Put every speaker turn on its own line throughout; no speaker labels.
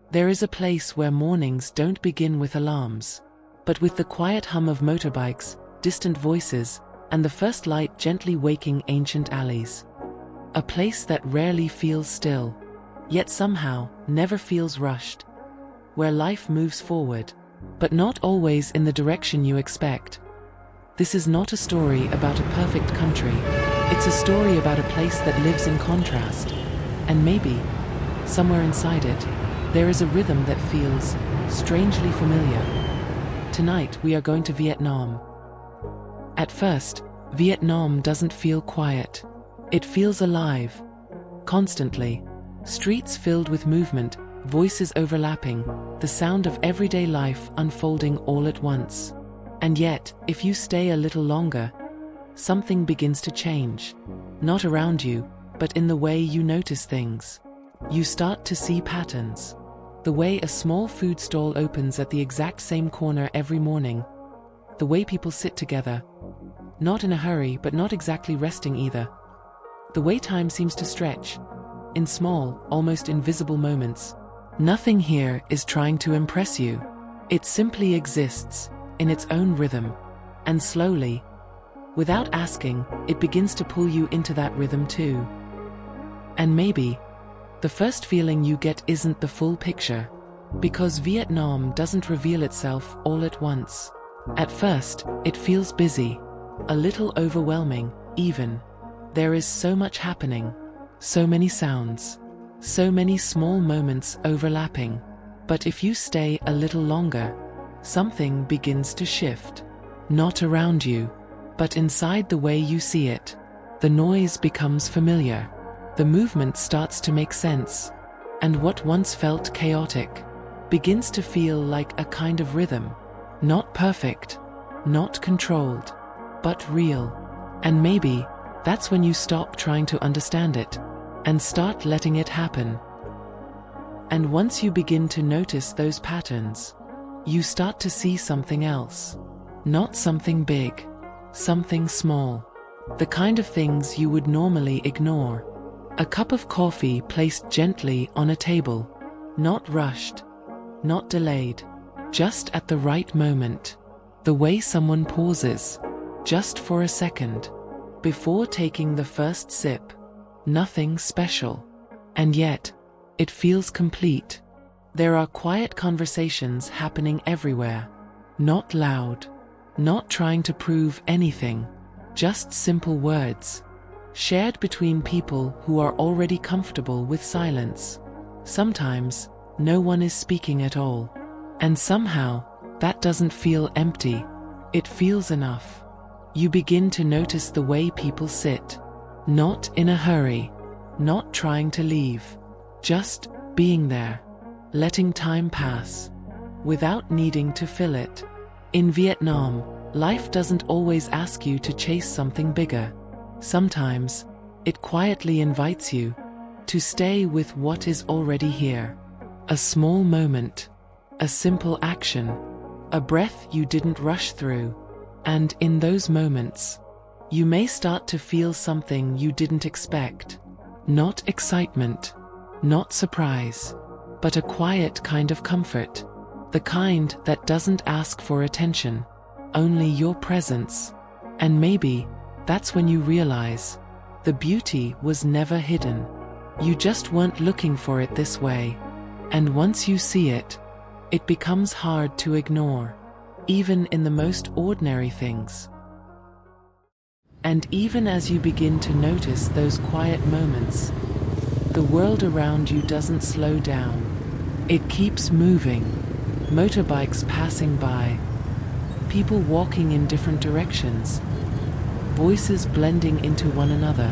There is a place where mornings don't begin with alarms, but with the quiet hum of motorbikes, distant voices, and the first light gently waking ancient alleys. A place that rarely feels still, yet somehow never feels rushed. Where life moves forward, but not always in the direction you expect. This is not a story about a perfect country. It's a story about a place that lives in contrast. And maybe, somewhere inside it, there is a rhythm that feels strangely familiar. Tonight we are going to Vietnam. At first, Vietnam doesn't feel quiet. It feels alive. Constantly. Streets filled with movement, voices overlapping, the sound of everyday life unfolding all at once. And yet, if you stay a little longer, something begins to change. Not around you, but in the way you notice things. You start to see patterns. The way a small food stall opens at the exact same corner every morning. The way people sit together. Not in a hurry, but not exactly resting either. The way time seems to stretch. In small, almost invisible moments. Nothing here is trying to impress you. It simply exists, in its own rhythm. And slowly, without asking, it begins to pull you into that rhythm too. And maybe, the first feeling you get isn't the full picture. Because Vietnam doesn't reveal itself all at once. At first, it feels busy. A little overwhelming, even. There is so much happening. So many sounds. So many small moments overlapping. But if you stay a little longer, something begins to shift. Not around you, but inside the way you see it. The noise becomes familiar. The movement starts to make sense. And what once felt chaotic begins to feel like a kind of rhythm. Not perfect, not controlled, but real. And maybe that's when you stop trying to understand it and start letting it happen. And once you begin to notice those patterns, you start to see something else. Not something big, something small. The kind of things you would normally ignore. A cup of coffee placed gently on a table. Not rushed, not delayed, just at the right moment. The way someone pauses, just for a second, before taking the first sip. Nothing special. And yet, it feels complete. There are quiet conversations happening everywhere. Not loud. Not trying to prove anything. Just simple words. Shared between people who are already comfortable with silence. Sometimes, no one is speaking at all. And somehow, that doesn't feel empty. It feels enough. You begin to notice the way people sit. Not in a hurry. Not trying to leave. Just being there. Letting time pass. Without needing to fill it. In Vietnam, life doesn't always ask you to chase something bigger. Sometimes, it quietly invites you to stay with what is already here. A small moment. A simple action. A breath you didn't rush through. And in those moments, you may start to feel something you didn't expect. Not excitement, not surprise, but a quiet kind of comfort. The kind that doesn't ask for attention, only your presence. And maybe, that's when you realize, the beauty was never hidden. You just weren't looking for it this way. And once you see it, it becomes hard to ignore. Even in the most ordinary things. And even as you begin to notice those quiet moments, the world around you doesn't slow down. It keeps moving. Motorbikes passing by. People walking in different directions. Voices blending into one another.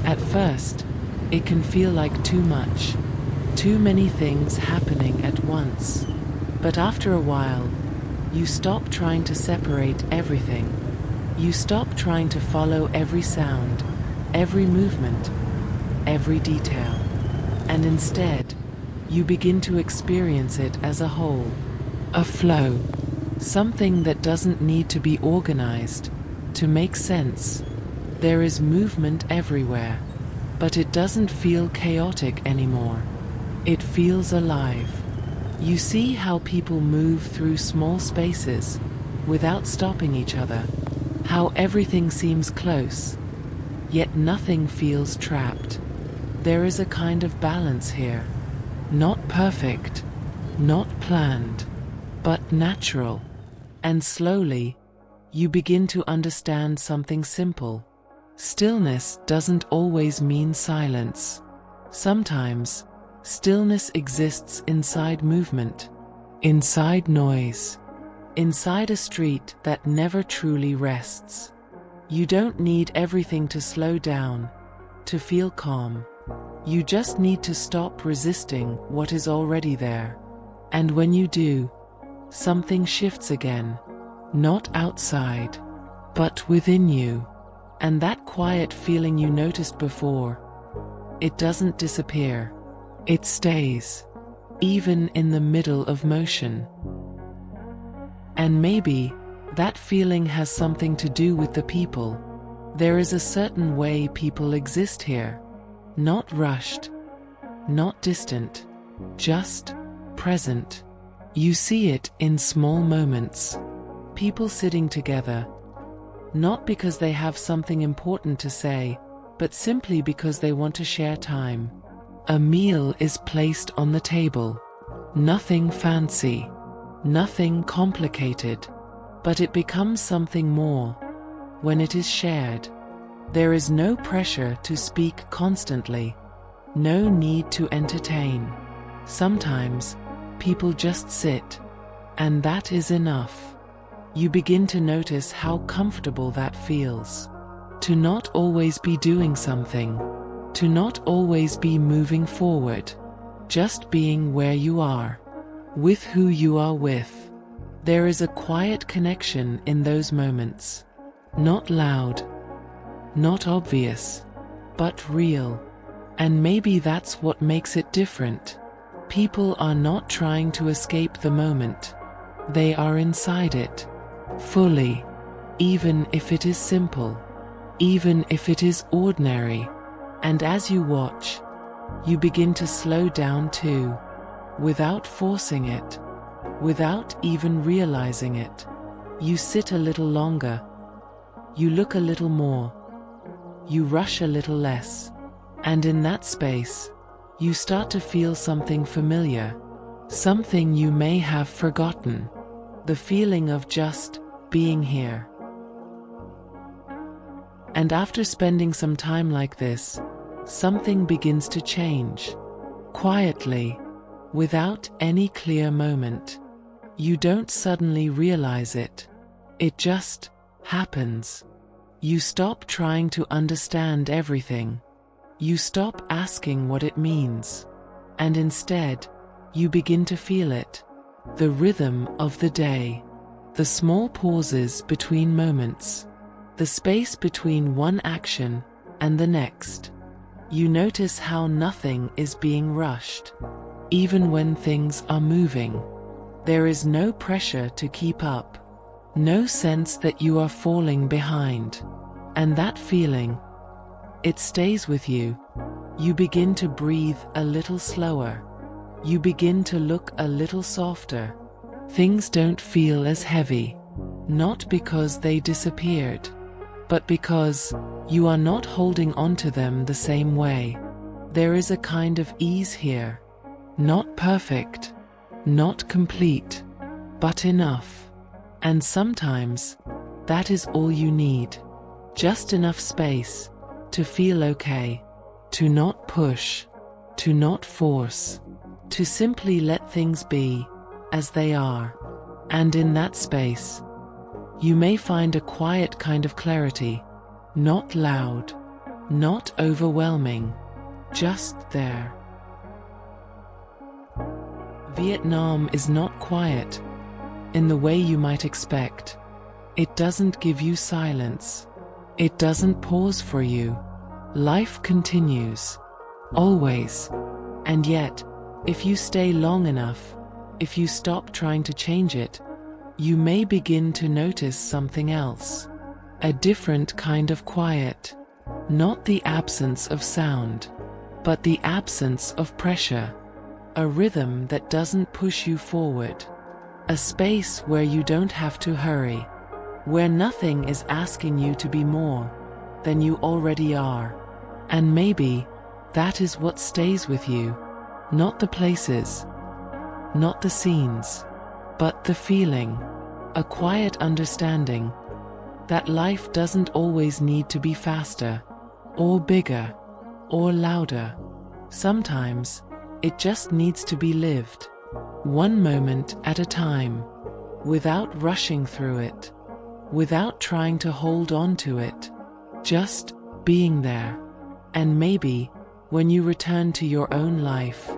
At first, it can feel like too much. Too many things happening at once. But after a while, you stop trying to separate everything. You stop trying to follow every sound, every movement, every detail. And instead, you begin to experience it as a whole. A flow. Something that doesn't need to be organized to make sense. There is movement everywhere, but it doesn't feel chaotic anymore. It feels alive. You see how people move through small spaces without stopping each other, how everything seems close, yet nothing feels trapped. There is a kind of balance here. Not perfect, not planned, but natural. And slowly, you begin to understand something simple. Stillness doesn't always mean silence. Sometimes, stillness exists inside movement, inside noise, inside a street that never truly rests. You don't need everything to slow down, to feel calm. You just need to stop resisting what is already there. And when you do, something shifts again, not outside, but within you. And that quiet feeling you noticed before, it doesn't disappear. It stays, even in the middle of motion. And maybe that feeling has something to do with the people. There is a certain way people exist here. Not rushed, not distant, just present. You see it in small moments. People sitting together, not because they have something important to say, but simply because they want to share time. A meal is placed on the table. Nothing fancy, nothing complicated, but it becomes something more when it is shared. There is no pressure to speak constantly, no need to entertain. Sometimes, people just sit, and that is enough. You begin to notice how comfortable that feels. To not always be doing something, to not always be moving forward, just being where you are, with who you are with. There is a quiet connection in those moments. Not loud, not obvious, but real. And maybe that's what makes it different. People are not trying to escape the moment. They are inside it, fully, even if it is simple, even if it is ordinary. And as you watch, you begin to slow down too, without forcing it, without even realizing it. You sit a little longer, you look a little more, you rush a little less, and in that space, you start to feel something familiar, something you may have forgotten, the feeling of just being here. And after spending some time like this, something begins to change. Quietly, without any clear moment. You don't suddenly realize it. It just happens. You stop trying to understand everything. You stop asking what it means. And instead, you begin to feel it. The rhythm of the day. The small pauses between moments. The space between one action and the next. You notice how nothing is being rushed. Even when things are moving. There is no pressure to keep up. No sense that you are falling behind. And that feeling, it stays with you. You begin to breathe a little slower. You begin to look a little softer. Things don't feel as heavy. Not because they disappeared, but because you are not holding on to them the same way. There is a kind of ease here. Not perfect, not complete, but enough. And sometimes, that is all you need. Just enough space to feel okay, to not push, to not force, to simply let things be as they are. And in that space, you may find a quiet kind of clarity, not loud, not overwhelming, just there. Vietnam is not quiet in the way you might expect. It doesn't give you silence. It doesn't pause for you. Life continues, always. And yet, if you stay long enough, if you stop trying to change it, you may begin to notice something else. A different kind of quiet. Not the absence of sound, but the absence of pressure. A rhythm that doesn't push you forward. A space where you don't have to hurry. Where nothing is asking you to be more than you already are. And maybe that is what stays with you. Not the places, not the scenes, but the feeling. A quiet understanding that life doesn't always need to be faster, or bigger, or louder. Sometimes, it just needs to be lived, one moment at a time, without rushing through it, without trying to hold on to it, just being there. And maybe, when you return to your own life,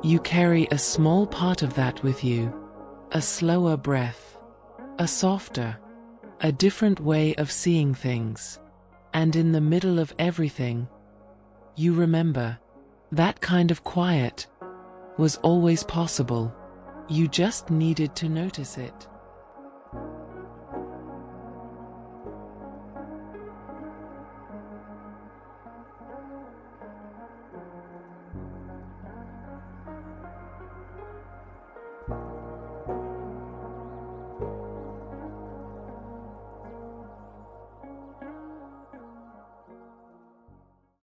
you carry a small part of that with you. A slower breath, a softer, a different way of seeing things. And in the middle of everything, you remember, that kind of quiet was always possible. You just needed to notice it.